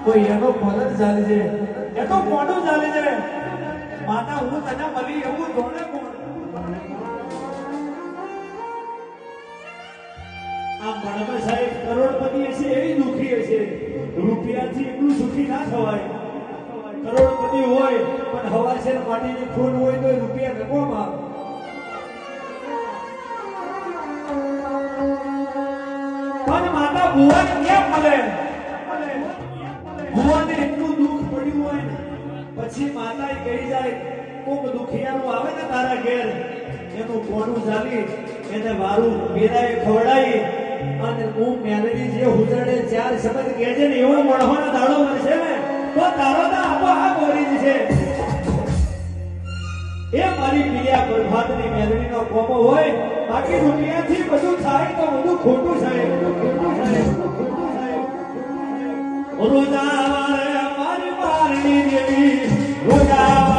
કોઈ એનો ફરજ ચાલે છે એ તો મોટું ચાલે છે માતા હું તને મળી એવું જોડે કોણ આ મણમાં સાહેબ કરોડપતિ હશે એવી દુખી હશે રૂપિયાથી એટલું સુખી ના થવાય કરોડપતિ હોય પણ હવા છે માટીની ખૂન હોય તો રૂપિયા નકોમાં પણ માતા ભુવન કેમ મળે ભુવનને એટલું દુઃખ પડ્યું હોય ને પછી માતા કહી જાય કોક દુખિયાનું આવે ને તારા ઘેર એનું કોણું ચાલી એને વારું બેરાએ ખવડાવી અને હું મેલડી જે હુજરડે ચાર શબ્દ કહેજે ને એવો મળવાનો દાડો મળશે ને તો તારો તો આપોઆપ ઓરી જશે એ મારી પિયા પ્રભાતની મેલડીનો કોમો હોય બાકી દુનિયાથી બધું થાય તો બધું ખોટું થાય રોજા મારી મારણી દેવી રોજા